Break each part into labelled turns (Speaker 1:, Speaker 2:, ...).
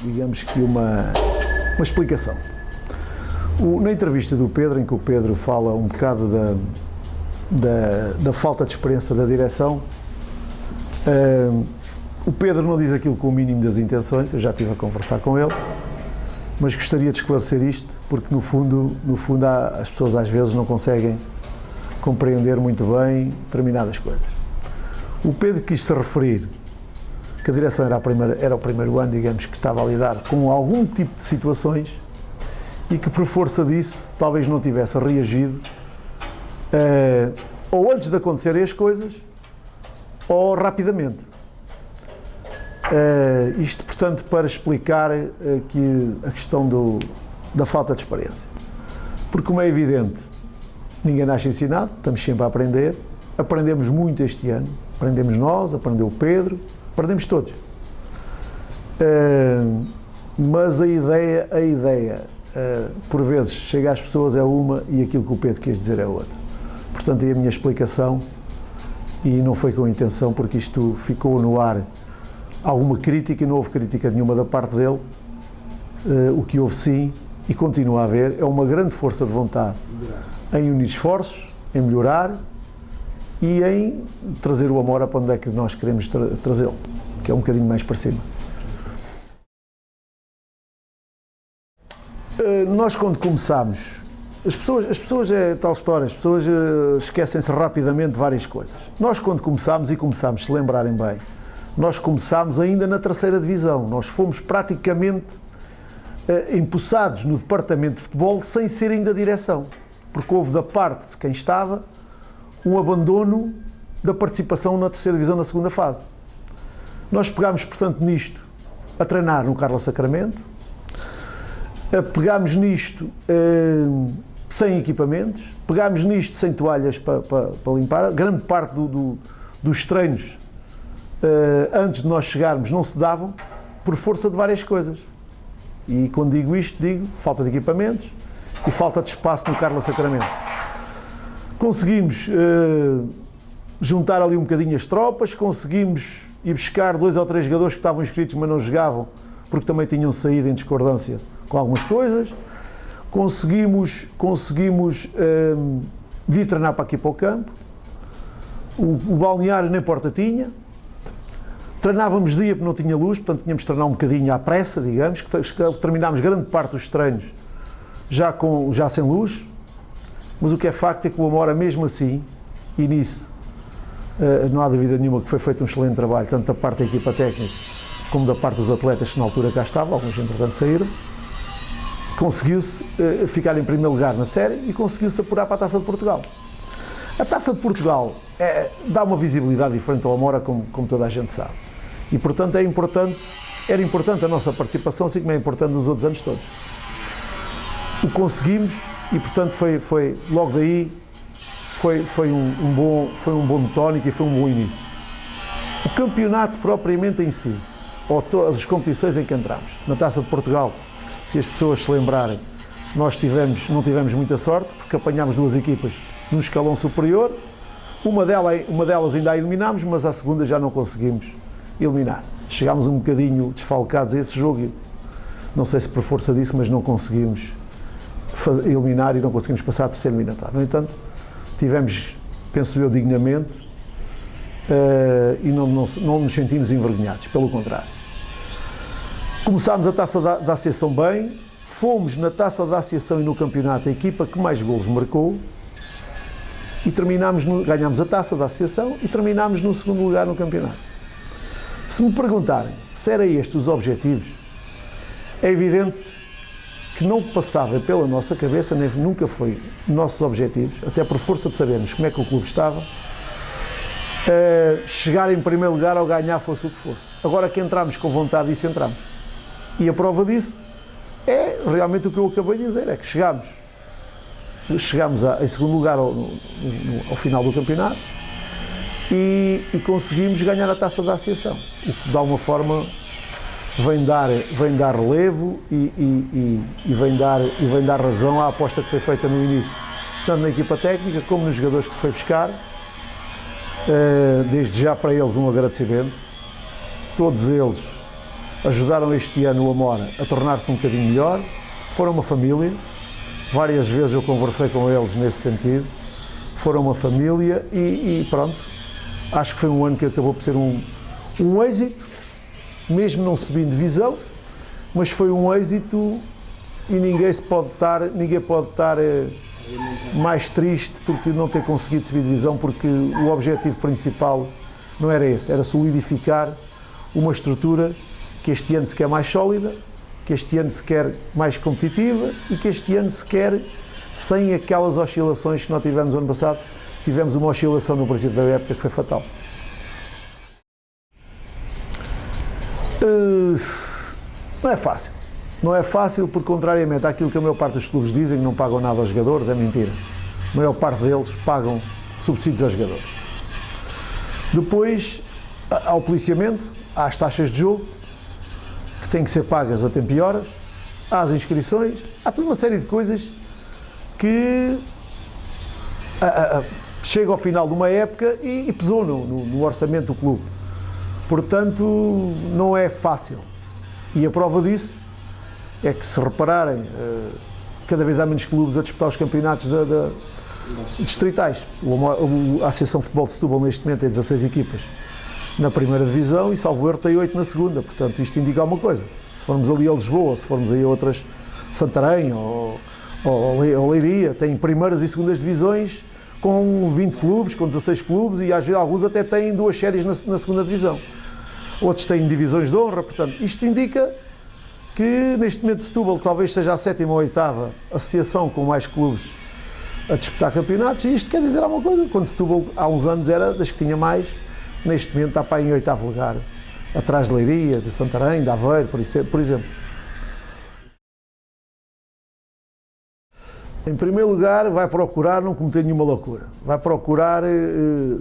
Speaker 1: digamos que uma explicação. Na entrevista do Pedro, em que o Pedro fala um bocado da falta de experiência da direção, o Pedro não diz aquilo com o mínimo das intenções, eu já estive a conversar com ele, mas gostaria de esclarecer isto, porque no fundo as pessoas às vezes não conseguem compreender muito bem determinadas coisas. O Pedro quis se referir que a direção era o primeiro ano, digamos, que estava a lidar com algum tipo de situações e que por força disso talvez não tivesse reagido ou antes de acontecerem as coisas ou rapidamente. Isto, portanto, para explicar aqui a questão da falta de experiência. Porque, como é evidente, ninguém nasce ensinado, estamos sempre a aprender, aprendemos muito este ano, aprendemos nós, aprendeu o Pedro, aprendemos todos. Mas a ideia por vezes chega às pessoas é uma e aquilo que o Pedro quis dizer é outra. Portanto, é a minha explicação e não foi com intenção, porque isto ficou no ar alguma crítica e não houve crítica nenhuma da parte dele. O que houve sim e continua a haver é uma grande força de vontade em unir esforços, em melhorar e em trazer o Amora para onde é que nós queremos trazê-lo, que é um bocadinho mais para cima. Nós, quando começámos, as pessoas é tal história, as pessoas esquecem-se rapidamente de várias coisas. Nós, quando começámos, se lembrarem bem, nós começámos ainda na terceira divisão, nós fomos praticamente empossados no departamento de futebol sem ser ainda direção, porque houve da parte de quem estava um abandono da participação na terceira divisão na segunda fase. Nós pegámos, portanto, nisto a treinar no Carlos Sacramento, pegámos nisto sem equipamentos, pegámos nisto sem toalhas para limpar, grande parte dos treinos antes de nós chegarmos não se davam por força de várias coisas. E quando digo isto, digo falta de equipamentos e falta de espaço no Carlos Sacramento. Conseguimos juntar ali um bocadinho as tropas, conseguimos ir buscar 2 ou 3 jogadores que estavam inscritos mas não jogavam porque também tinham saído em discordância com algumas coisas. Conseguimos vir treinar para aqui para o campo. O balneário nem porta tinha. Treinávamos dia porque não tinha luz, portanto tínhamos de treinar um bocadinho à pressa, digamos, que terminámos grande parte dos treinos já sem luz, mas o que é facto é que o Amora, mesmo assim, e nisso não há dúvida nenhuma que foi feito um excelente trabalho, tanto da parte da equipa técnica como da parte dos atletas que na altura cá estavam, alguns entretanto saíram, conseguiu-se ficar em primeiro lugar na série e conseguiu-se apurar para a Taça de Portugal. A Taça de Portugal dá uma visibilidade diferente ao Amora, como toda a gente sabe. E, portanto, era importante a nossa participação, assim como é importante nos outros anos todos. O conseguimos e, portanto, foi logo daí, foi um bom tónico e foi um bom início. O campeonato propriamente em si, ou todas as competições em que entramos, na Taça de Portugal, se as pessoas se lembrarem, nós não tivemos muita sorte, porque apanhámos 2 equipas num escalão superior, uma delas ainda a eliminámos, mas a segunda já não conseguimos eliminar. Chegámos um bocadinho desfalcados a esse jogo e não sei se por força disso, mas não conseguimos eliminar e não conseguimos passar a terceira eliminatória. No entanto, tivemos, penso eu, dignamente e não nos sentimos envergonhados, pelo contrário. Começámos a Taça da Associação bem, fomos na Taça da Associação e no campeonato a equipa que mais golos marcou e ganhámos a Taça da Associação e terminámos no segundo lugar no campeonato. Se me perguntarem se eram estes os objetivos, é evidente que não passava pela nossa cabeça, nem nunca foi nossos objetivos, até por força de sabermos como é que o clube estava, chegar em primeiro lugar ou ganhar fosse o que fosse. Agora que entramos com vontade disso, entramos. E a prova disso é realmente o que eu acabei de dizer, é que chegámos em segundo lugar ao final do campeonato e conseguimos ganhar a Taça da Associação, o que de alguma forma vem dar relevo e vem dar razão à aposta que foi feita no início, tanto na equipa técnica como nos jogadores que se foi buscar. Desde já para eles um agradecimento, todos eles ajudaram este ano o Amora a tornar-se um bocadinho melhor, foram uma família, várias vezes eu conversei com eles nesse sentido, foram uma família e pronto, acho que foi um ano que acabou por ser um êxito, mesmo não subindo divisão, mas foi um êxito e ninguém pode estar mais triste porque não ter conseguido subir divisão, porque o objetivo principal não era esse, era solidificar uma estrutura que este ano se quer mais sólida, que este ano se quer mais competitiva e que este ano se quer sem aquelas oscilações que nós tivemos no ano passado. Tivemos uma oscilação no princípio da época que foi fatal. Não é fácil. Não é fácil porque, contrariamente àquilo que a maior parte dos clubes dizem, que não pagam nada aos jogadores, é mentira. A maior parte deles pagam subsídios aos jogadores. Depois, há o policiamento, há as taxas de jogo, que têm que ser pagas a tempo e horas, há as inscrições, há toda uma série de coisas que chega ao final de uma época e pesou no orçamento do clube. Portanto, não é fácil. E a prova disso é que, se repararem, cada vez há menos clubes a disputar os campeonatos distritais. A Associação de Futebol de Setúbal, neste momento, tem 16 equipas na primeira divisão e, salvo erro, tem 8 na segunda. Portanto, isto indica alguma coisa. Se formos ali a Lisboa, ou se formos aí a outras, Santarém ou Leiria, tem primeiras e segundas divisões com 20 clubes, com 16 clubes e às vezes alguns até têm 2 séries na segunda divisão. Outros têm divisões de honra, portanto, isto indica que neste momento Setúbal talvez seja a 7ª ou 8ª associação com mais clubes a disputar campeonatos, e isto quer dizer alguma coisa. Quando Setúbal há uns anos era das que tinha mais, neste momento está para em 8º lugar, atrás de Leiria, de Santarém, de Aveiro, por exemplo. Em primeiro lugar, vai procurar não cometer nenhuma loucura, vai procurar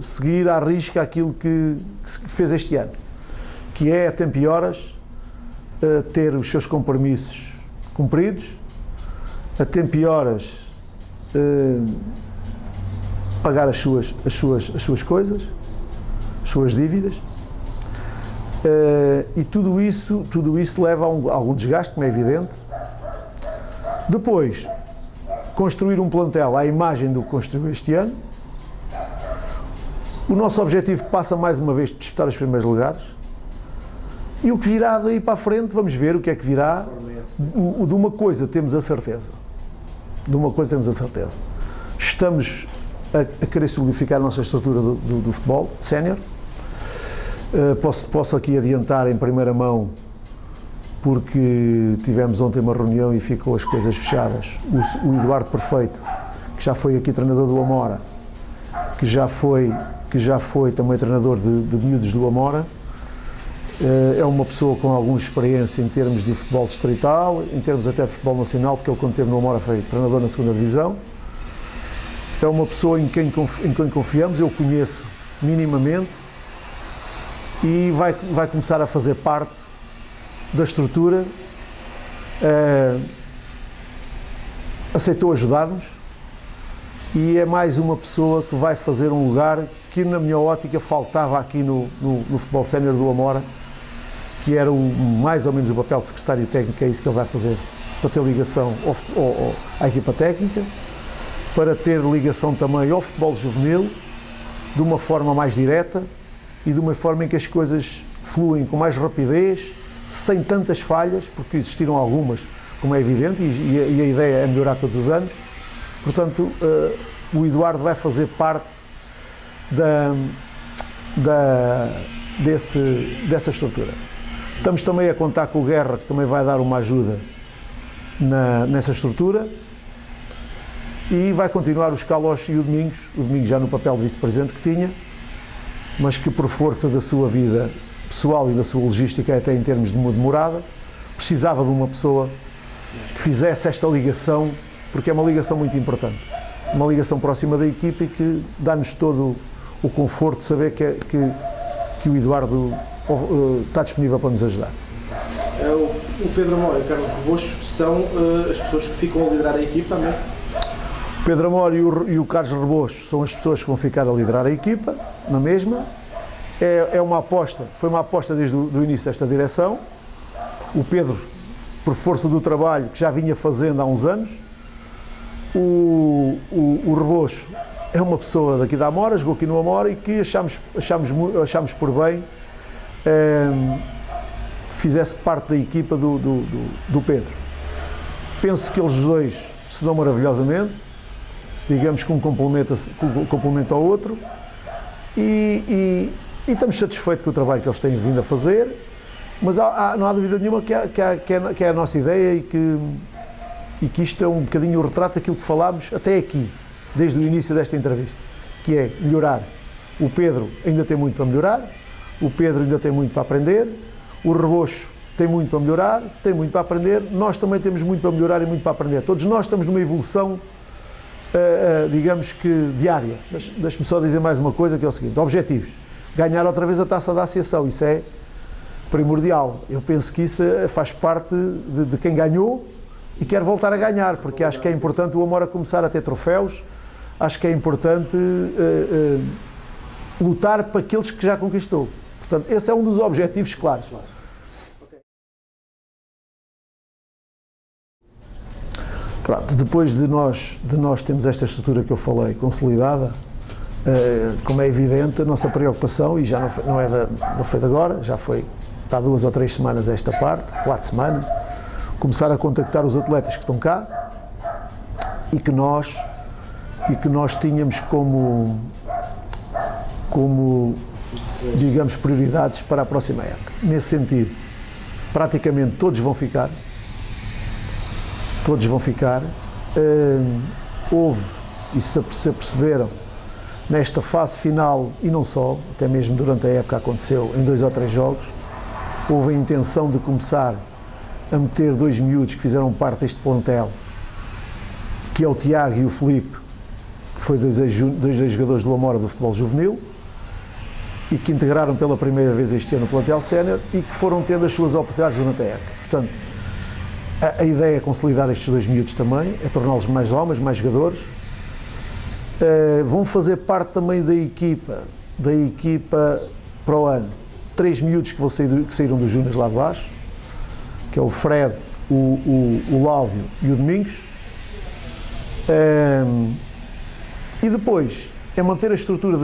Speaker 1: seguir à risca aquilo que fez este ano, que é, a tempo e horas, ter os seus compromissos cumpridos, a tempo e horas pagar as suas coisas, as suas dívidas, e tudo isso leva a algum desgaste, como é evidente. Depois, construir um plantel à imagem do que construiu este ano. O nosso objetivo passa mais uma vez de disputar os primeiros lugares. E o que virá daí para a frente, vamos ver o que é que virá. De uma coisa temos a certeza. Estamos a querer solidificar a nossa estrutura do futebol sénior. Posso aqui adiantar em primeira mão, porque tivemos ontem uma reunião e ficou as coisas fechadas. O Eduardo Perfeito, que já foi aqui treinador do Amora, que já foi também treinador de miúdos do Amora, é uma pessoa com alguma experiência em termos de futebol distrital, em termos até de futebol nacional, porque ele, quando esteve no Amora, foi treinador na 2ª divisão. É uma pessoa em quem confiamos, eu conheço minimamente, e vai começar a fazer parte da estrutura, aceitou ajudar-nos e é mais uma pessoa que vai fazer um lugar que, na minha ótica, faltava aqui no futebol sénior do Amora, que era mais ou menos o papel de secretário técnico. É isso que ele vai fazer, para ter ligação à equipa técnica, para ter ligação também ao futebol juvenil, de uma forma mais direta e de uma forma em que as coisas fluem com mais rapidez, sem tantas falhas, porque existiram algumas, como é evidente, e a ideia é melhorar todos os anos. Portanto, o Eduardo vai fazer parte dessa estrutura. Estamos também a contar com o Guerra, que também vai dar uma ajuda nessa estrutura, e vai continuar os Carlos e o Domingos já no papel de vice-presidente que tinha, mas que, por força da sua vida pessoal e da sua logística, até em termos de morada, precisava de uma pessoa que fizesse esta ligação, porque é uma ligação muito importante, uma ligação próxima da equipa e que dá-nos todo o conforto de saber que o Eduardo está disponível para nos ajudar.
Speaker 2: O Pedro Amor e o Carlos Rebouços são as pessoas que ficam a liderar a equipa, não é?
Speaker 1: O Pedro Amor e o Carlos Rebouços são as pessoas que vão ficar a liderar a equipa, na mesma. Foi uma aposta desde o início desta direção. O Pedro, por força do trabalho que já vinha fazendo há uns anos. O Rebocho é uma pessoa daqui da Amora, jogou aqui no Amora e que achámos por bem fizesse parte da equipa do Pedro. Penso que eles dois se dão maravilhosamente, digamos que um complementa ao outro e estamos satisfeitos com o trabalho que eles têm vindo a fazer, mas não há dúvida nenhuma que é a nossa ideia e que isto é um bocadinho o retrato daquilo que falámos até aqui, desde o início desta entrevista, que é melhorar. O Pedro ainda tem muito para melhorar, o Pedro ainda tem muito para aprender, o Rebocho tem muito para melhorar, tem muito para aprender, nós também temos muito para melhorar e muito para aprender. Todos nós estamos numa evolução, digamos que diária. Mas deixe-me só dizer mais uma coisa, que é o seguinte: objetivos. Ganhar outra vez a taça da associação, isso é primordial. Eu penso que isso faz parte de quem ganhou e quer voltar a ganhar, porque acho que é importante o Amora começar a ter troféus, acho que é importante lutar para aqueles que já conquistou. Portanto, esse é um dos objetivos claros. Pronto, depois de nós termos esta estrutura que eu falei consolidada, como é evidente, a nossa preocupação, e já não foi de agora, já foi, está 2 ou 3 semanas esta parte, 4 semanas, começar a contactar os atletas que estão cá e que nós tínhamos como digamos, prioridades para a próxima época. Nesse sentido, praticamente todos vão ficar. Houve, e se perceberam, nesta fase final, e não só, até mesmo durante a época aconteceu em 2 ou 3 jogos, houve a intenção de começar a meter 2 miúdos que fizeram parte deste plantel, que é o Tiago e o Filipe, que foi dois jogadores do Amora do futebol juvenil, e que integraram pela primeira vez este ano o plantel sénior e que foram tendo as suas oportunidades durante a época. Portanto, a ideia é consolidar estes 2 miúdos também, é torná-los mais homens, mais jogadores. Vão fazer parte também da equipa para o ano 3 miúdos que saíram dos Júniors lá de baixo, que é o Fred, o Lávio e o Domingos. E depois é manter a estrutura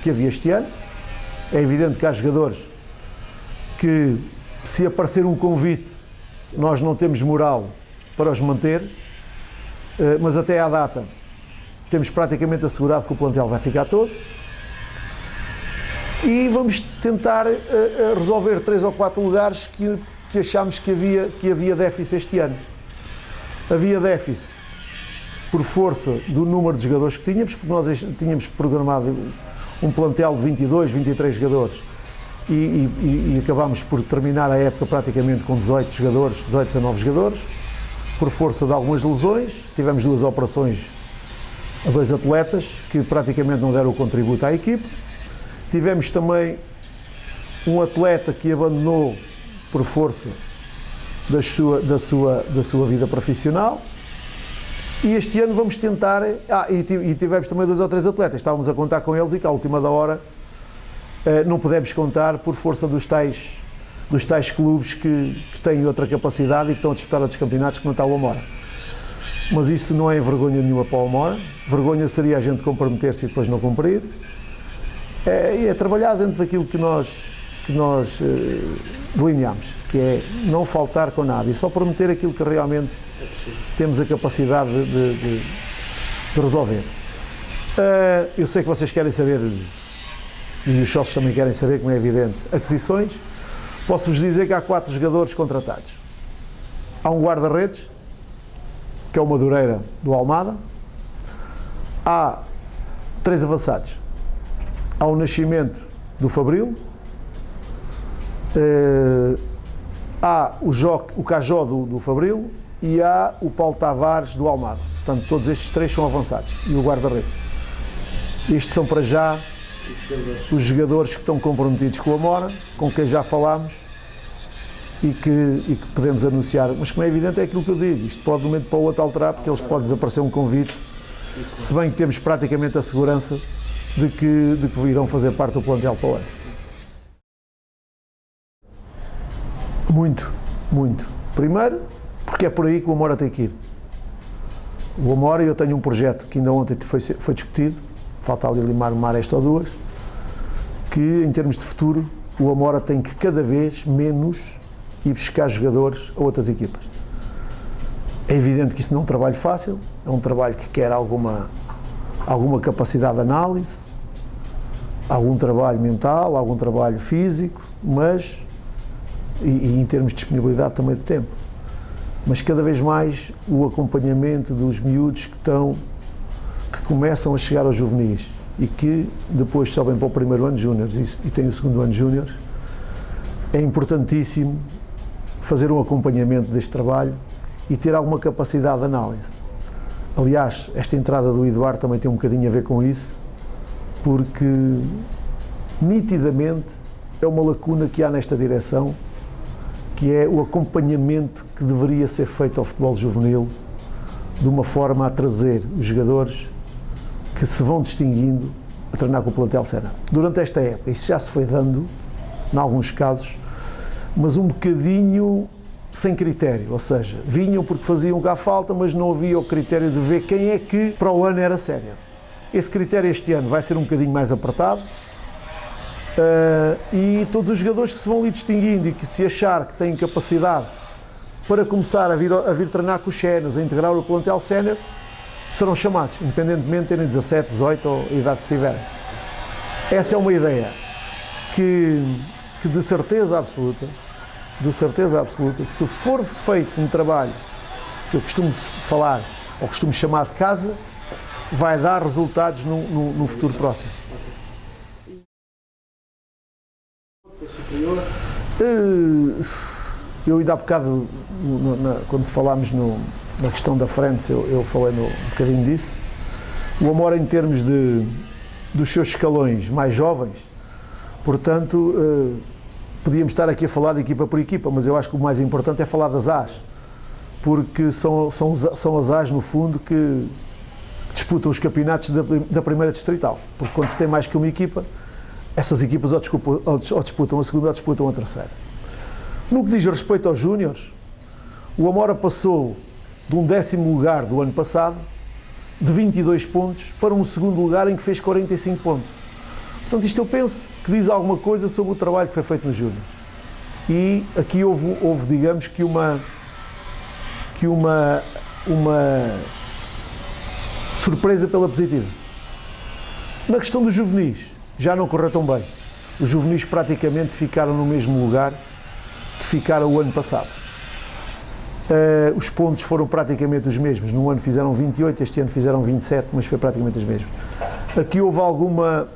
Speaker 1: que havia este ano. É evidente que há jogadores que, se aparecer um convite, nós não temos moral para os manter, mas até à data temos praticamente assegurado que o plantel vai ficar todo. E vamos tentar resolver 3 ou 4 lugares que achámos que havia déficit este ano. Havia déficit por força do número de jogadores que tínhamos, porque nós tínhamos programado um plantel de 22, 23 jogadores e acabámos por terminar a época praticamente com 18 jogadores, 18, 19 jogadores, por força de algumas lesões. Tivemos 2 operações a 2 atletas que praticamente não deram o contributo à equipe. Tivemos também um atleta que abandonou por força da sua vida profissional. E este ano vamos tentar, e tivemos também 2 ou 3 atletas, estávamos a contar com eles e que à última da hora não pudemos contar por força dos tais clubes que têm outra capacidade e que estão a disputar outros campeonatos que não está o Amora. Mas isso não é vergonha nenhuma para o Amora, vergonha seria a gente comprometer-se e depois não cumprir. É trabalhar dentro daquilo que nós delineamos, que é não faltar com nada e só prometer aquilo que realmente temos a capacidade de resolver. Eu sei que vocês querem saber, e os sócios também querem saber, como é evidente, aquisições. Posso-vos dizer que há 4 jogadores contratados. Há um guarda-redes, que é o Madureira do Almada. Há 3 avançados. Há o Nascimento do Fabril. Há o Cajó do Fabril. E há o Paulo Tavares do Almada. Portanto, todos estes 3 são avançados. E o guarda-redes. Estes são para já os jogadores que estão comprometidos com o Amora, com quem já falámos e que podemos anunciar. Mas, como é evidente, é aquilo que eu digo. Isto pode de um momento para o outro alterar, porque eles podem desaparecer um convite, se bem que temos praticamente a segurança de que irão fazer parte do plantel para o ano. Muito. Muito. Primeiro, porque é por aí que o Amora tem que ir. O Amora, eu tenho um projeto que ainda ontem foi discutido, falta ali limar uma aresta ou duas, que em termos de futuro, o Amora tem que cada vez menos ir buscar jogadores a outras equipas. É evidente que isso não é um trabalho fácil, é um trabalho que quer alguma capacidade de análise, algum trabalho mental, algum trabalho físico, mas e em termos de disponibilidade também de tempo. Mas cada vez mais o acompanhamento dos miúdos que começam a chegar aos juvenis e que depois sobem para o primeiro ano de júniores e têm o segundo ano de júniores, é importantíssimo fazer um acompanhamento deste trabalho e ter alguma capacidade de análise. Aliás, esta entrada do Eduardo também tem um bocadinho a ver com isso, porque nitidamente é uma lacuna que há nesta direção, que é o acompanhamento que deveria ser feito ao futebol juvenil, de uma forma a trazer os jogadores que se vão distinguindo a treinar com o plantel sénior. Durante esta época, isso já se foi dando, em alguns casos, mas um bocadinho sem critério, ou seja, vinham porque faziam cá falta, mas não havia o critério de ver quem é que para o ano era sénior. Esse critério este ano vai ser um bocadinho mais apertado, e todos os jogadores que se vão ali distinguindo e que se achar que têm capacidade para começar a vir treinar com os séniores, a integrar o plantel sénior, serão chamados, independentemente de terem 17, 18 ou a idade que tiverem. Essa é uma ideia que de certeza absoluta, se for feito um trabalho que eu costumo falar, ou costumo chamar de casa, vai dar resultados no futuro próximo. Eu ainda há bocado, quando falámos na questão da frente, eu falei um bocadinho disso. O Amora, em termos dos seus escalões mais jovens, portanto, podíamos estar aqui a falar de equipa por equipa, mas eu acho que o mais importante é falar das As, porque são as As, no fundo, que disputam os campeonatos da primeira distrital, porque quando se tem mais que uma equipa, essas equipas ou disputam a segunda ou disputam a terceira. No que diz respeito aos júniores, o Amora passou de um 10º lugar do ano passado, de 22 pontos, para um segundo lugar em que fez 45 pontos. Portanto, isto eu penso que diz alguma coisa sobre o trabalho que foi feito nos júniores. E aqui houve digamos que uma surpresa pela positiva. Na questão dos juvenis, já não correu tão bem. Os juvenis praticamente ficaram no mesmo lugar que ficaram o ano passado. Os pontos foram praticamente os mesmos. No ano fizeram 28, este ano fizeram 27, mas foi praticamente os mesmos. Aqui houve alguma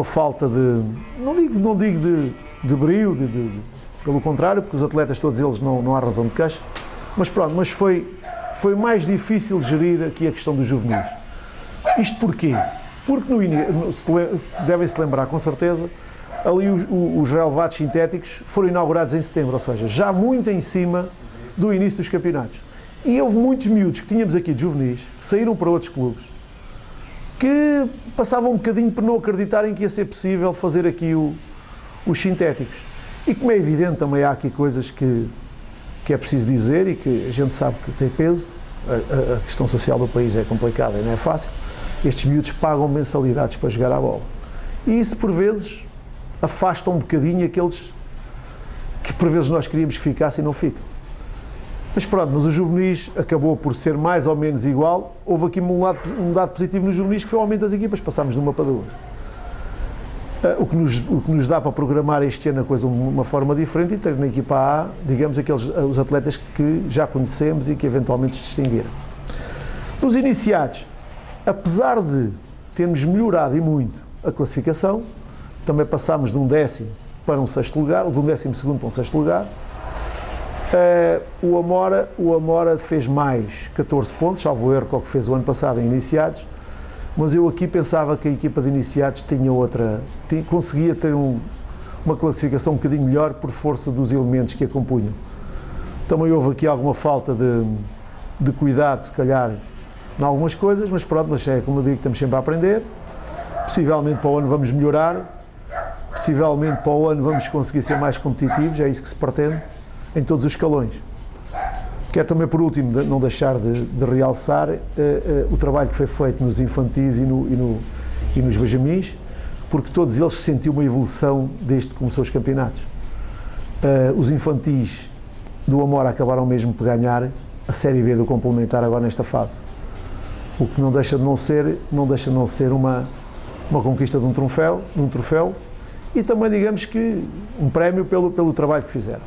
Speaker 1: falta de, não digo de brio, pelo contrário, porque os atletas todos eles não há razão de queixa, mas pronto, mas foi mais difícil gerir aqui a questão dos juvenis. Isto porquê? Porque devem-se lembrar com certeza, ali os relevados sintéticos foram inaugurados em setembro, ou seja, já muito em cima do início dos campeonatos. E houve muitos miúdos que tínhamos aqui de juvenis, que saíram para outros clubes, que passavam um bocadinho por não acreditarem que ia ser possível fazer aqui os sintéticos. E como é evidente, também há aqui coisas que é preciso dizer e que a gente sabe que tem peso. A questão social do país é complicada e não é fácil. Estes miúdos pagam mensalidades para jogar à bola. E isso, por vezes, afasta um bocadinho aqueles que, por vezes, nós queríamos que ficassem e não ficam. Mas pronto, mas os juvenis acabou por ser mais ou menos igual. Houve aqui um dado positivo nos juvenis, que foi o aumento das equipas, passámos de uma para duas. O que nos dá para programar este ano a coisa de uma forma diferente e ter na equipa A, digamos, os atletas que já conhecemos e que eventualmente se distinguiram. Nos iniciados, apesar de termos melhorado e muito a classificação, também passámos de um 10º para um 6º lugar, ou de um 12º para um 6º lugar. O Amora fez mais 14 pontos, salvo erro, com o que fez o ano passado em iniciados, mas eu aqui pensava que a equipa de iniciados conseguia ter uma classificação um bocadinho melhor por força dos elementos que a compunham. Também houve aqui alguma falta de cuidado, se calhar, em algumas coisas, mas pronto, mas é como eu digo, estamos sempre a aprender. Possivelmente para o ano vamos melhorar possivelmente para o ano vamos conseguir ser mais competitivos, é isso que se pretende, em todos os escalões. Quero também, por último, não deixar de realçar o trabalho que foi feito nos infantis e nos benjamins, porque todos eles sentiu uma evolução desde que começou os campeonatos. Os infantis do Amora acabaram mesmo por ganhar a Série B do complementar agora nesta fase, o que não deixa de não ser uma conquista de um troféu e também, digamos que, um prémio pelo trabalho que fizeram.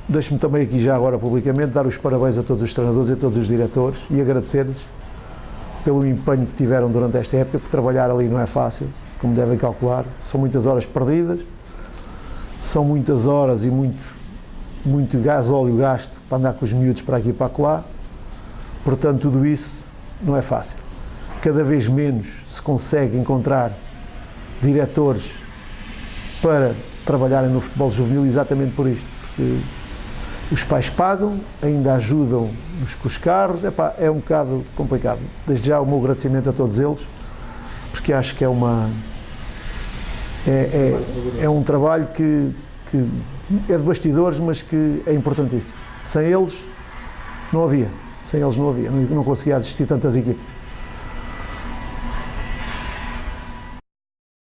Speaker 1: Deixo-me também aqui já agora publicamente dar os parabéns a todos os treinadores e a todos os diretores e agradecer-lhes pelo empenho que tiveram durante esta época, porque trabalhar ali não é fácil, como devem calcular, são muitas horas perdidas, são muitas horas e muito gasóleo gasto para andar com os miúdos para aqui e para lá, portanto tudo isso não é fácil. Cada vez menos se consegue encontrar diretores para trabalharem no futebol juvenil exatamente por isto, porque os pais pagam, ainda ajudam-nos com os carros, é um bocado complicado. Desde já o meu agradecimento a todos eles, porque acho que é um trabalho que é de bastidores, mas que é importantíssimo. Sem eles não havia, não conseguia existir tantas equipas.